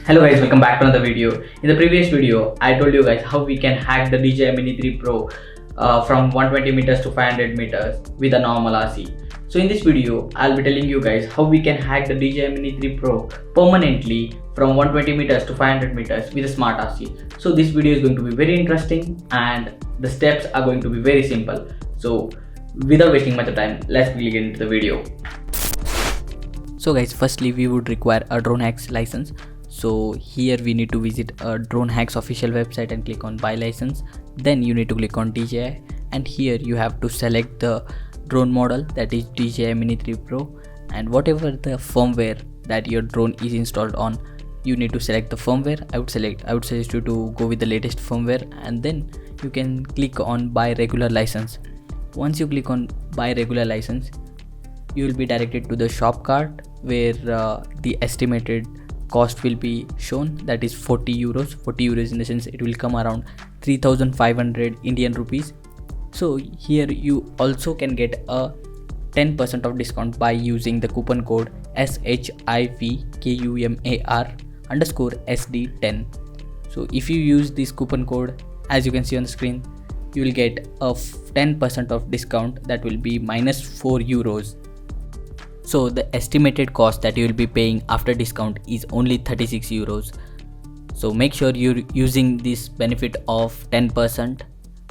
Hello guys, welcome back to another video. In the previous video, I told you guys how we can hack the DJI Mini 3 Pro from 120 meters to 500 meters with a normal RC. So in this video, I'll be telling you guys how we can hack the DJI Mini 3 Pro permanently from 120 meters to 500 meters with a smart RC. So this video is going to be very interesting and the steps are going to be very simple. So without wasting much time, let's quickly get into the video. So guys, firstly we would require a Dronehacks license. So here we need to visit a Dronehacks official website and click on buy license. Then you need to click on DJI, and here you have to select the drone model, that is DJI Mini 3 Pro, and whatever the firmware that your drone is installed on, you need to select the firmware. I would suggest you to go with the latest firmware, and then you can click on buy regular license. Once you click on buy regular license, you will be directed to the shop cart where the estimated cost will be shown, that is 40 euros. 40 euros in the sense it will come around 3500 Indian rupees. So here you also can get a 10% of discount by using the coupon code SHIVKUMAR_SD10. So if you use this coupon code, as you can see on the screen, you will get a 10% of discount, that will be minus 4 euros. So the estimated cost that you will be paying after discount is only 36 euros. So make sure you're using this benefit of 10%.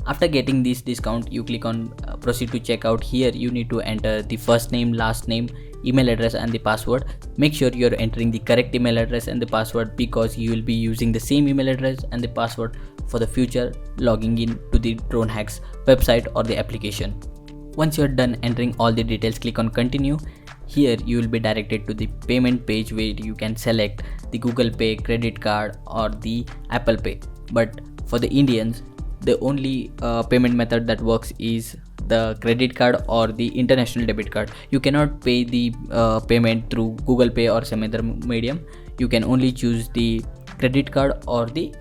After getting this discount, you click on proceed to checkout. Here you need to enter the first name, last name, email address and the password. Make sure you're entering the correct email address and the password, because you will be using the same email address and the password for the future logging in to the Dronehacks website or the application. Once you're done entering all the details, click on continue. Here you will be directed to the payment page where you can select the Google Pay, credit card or the Apple Pay. But for the Indians, the only payment method that works is the credit card or the international debit card. You cannot pay the payment through Google Pay or some other medium. You can only choose the credit card or the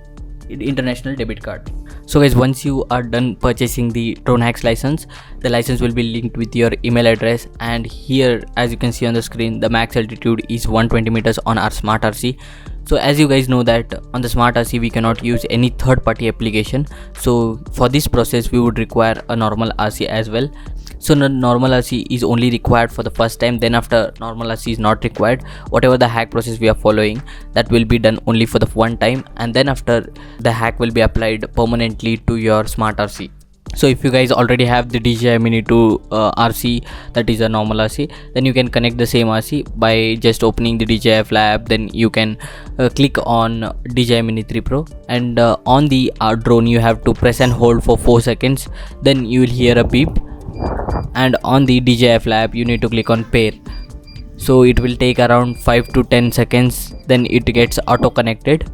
international debit card. So guys, once you are done purchasing the Dronehacks license, the license will be linked with your email address, and here as you can see on the screen, the max altitude is 120 meters on our smart RC. So as you guys know that on the smart RC we cannot use any third party application. So for this process we would require a normal RC as well. So the normal RC is only required for the first time, then after normal RC is not required. Whatever the hack process we are following, that will be done only for the one time, and then after the hack will be applied permanently to your smart RC. So if you guys already have the DJI Mini 2 RC, that is a normal RC, then you can connect the same RC by just opening the DJI app. Then you can click on DJI Mini 3 Pro, and on the drone you have to press and hold for 4 seconds. Then you will hear a beep, and on the DJI app you need to click on pair. So it will take around 5 to 10 seconds, then it gets auto connected.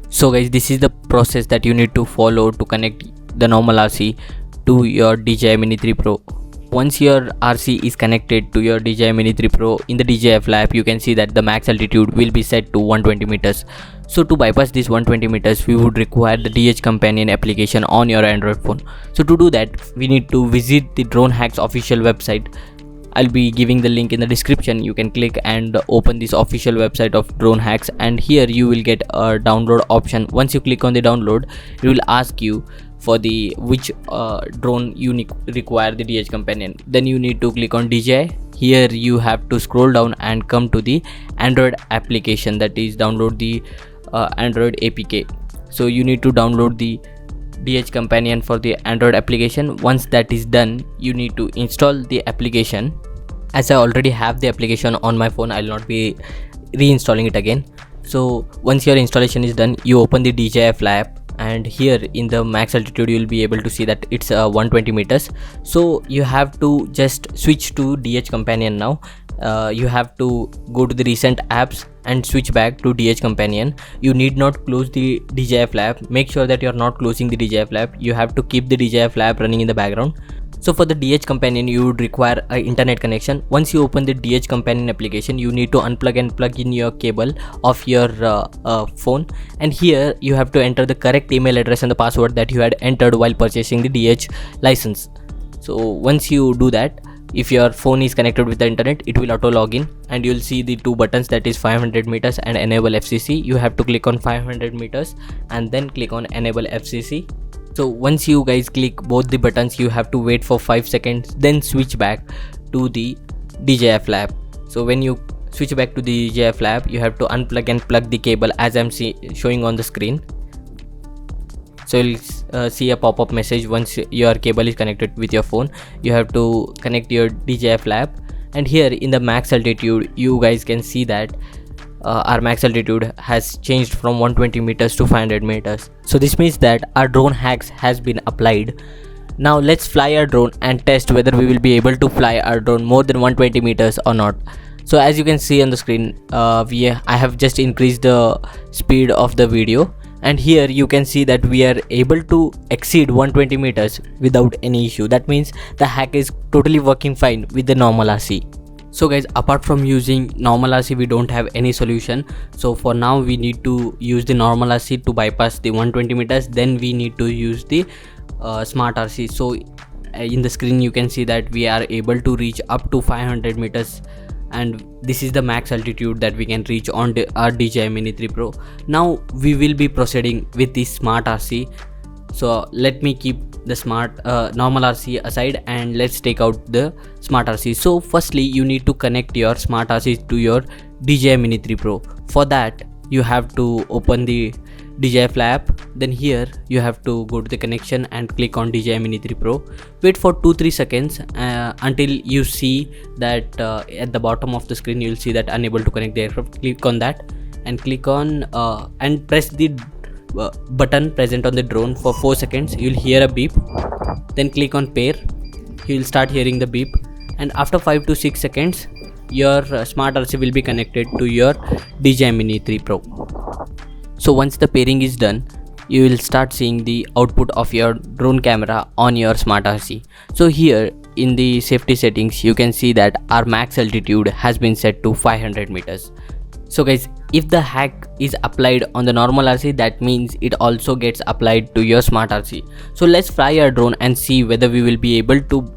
So guys, this is the process that you need to follow to connect the normal RC to your DJI Mini 3 Pro. Once your RC is connected to your DJI Mini 3 Pro, in the DJI app you can see that the max altitude will be set to 120 meters. So to bypass this 120 meters, we would require the DH Companion application on your Android phone. So to do that, we need to visit the Dronehacks official website. I'll be giving the link in the description. You can click and open this official website of Dronehacks, and here you will get a download option. Once you click on the download, it will ask you for the which drone you require the DH Companion. Then you need to click on DJI. Here you have to scroll down and come to the Android application, that is download the Android APK. So you need to download the DH Companion for the Android application. Once that is done, you need to install the application. As I already have the application on my phone, I'll not be reinstalling it again. So once your installation is done, you open the DJI app, and here in the max altitude you will be able to see that it's 120 meters. So you have to just switch to DH Companion now. You have to go to the recent apps and switch back to DH Companion. You need not close the DJI app. Make sure that you are not closing the DJI app. You have to keep the DJI app running in the background. So for the DH Companion, you would require an internet connection. Once you open the DH Companion application, you need to unplug and plug in your cable of your phone, and here you have to enter the correct email address and the password that you had entered while purchasing the DH license. So once you do that, if your phone is connected with the internet, it will auto login, and you'll see the two buttons, that is 500 meters and enable FCC. You have to click on 500 meters and then click on enable FCC. So once you guys click both the buttons, you have to wait for 5 seconds, then switch back to the DJI flap. So when you switch back to the DJI flap, you have to unplug and plug the cable as I'm showing on the screen. So you'll see a pop-up message once your cable is connected with your phone. You have to connect your DJI flap, and here in the max altitude, you guys can see that our max altitude has changed from 120 meters to 500 meters. So this means that our Dronehacks has been applied. Now let's fly our drone and test whether we will be able to fly our drone more than 120 meters or not. So as you can see on the screen, I have just increased the speed of the video, and here you can see that we are able to exceed 120 meters without any issue. That means the hack is totally working fine with the normal RC. So guys, apart from using normal RC, we don't have any solution. So for now we need to use the normal RC to bypass the 120 meters. Then we need to use the smart RC. So in the screen you can see that we are able to reach up to 500 meters, and this is the max altitude that we can reach on our DJI Mini 3 Pro. Now we will be proceeding with the smart RC. So let me keep the normal RC aside, and let's take out the smart RC. So firstly, you need to connect your smart RC to your DJI Mini 3 Pro. For that, you have to open the DJI flap. Then here you have to go to the connection and click on DJI Mini 3 Pro. Wait for 2-3 seconds until you see that at the bottom of the screen you'll see that unable to connect the aircraft. Click on that and click on and press the button present on the drone for 4 seconds. You'll hear a beep. Then click on pair. You'll start hearing the beep, and after 5 to 6 seconds your smart RC will be connected to your DJI Mini 3 Pro. So once the pairing is done, you will start seeing the output of your drone camera on your smart RC. So here in the safety settings, you can see that our max altitude has been set to 500 meters. So guys, if the hack is applied on the normal RC, that means it also gets applied to your smart RC. So let's fly our drone and see whether we will be able to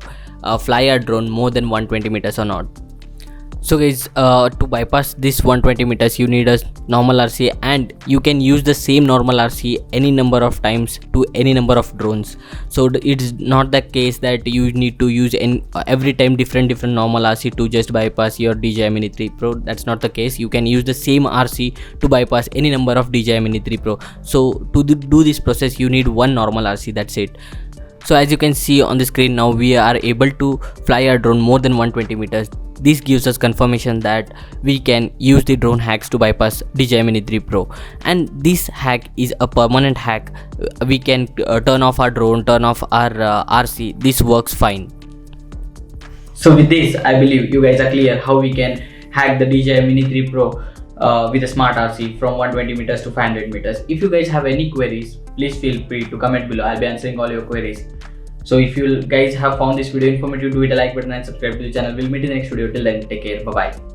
fly our drone more than 120 meters or not. So guys, to bypass this 120 meters, you need a normal RC, and you can use the same normal RC any number of times to any number of drones. So it's not the case that you need to use every time different normal RC to just bypass your DJI Mini 3 Pro. That's not the case. You can use the same RC to bypass any number of DJI Mini 3 Pro. So to do this process, you need one normal RC. That's it. So as you can see on the screen now, we are able to fly our drone more than 120 meters. This gives us confirmation that we can use the Dronehacks to bypass DJI Mini 3 Pro, and this hack is a permanent hack. We can turn off our drone, turn off our RC. This works fine. So with this, I believe you guys are clear how we can hack the DJI Mini 3 Pro with a smart RC from 120 meters to 500 meters. If you guys have any queries, please feel free to comment below. I'll be answering all your queries. So if you guys have found this video informative, do hit a like button and subscribe to the channel. We'll meet in the next video. Till then, take care. Bye bye.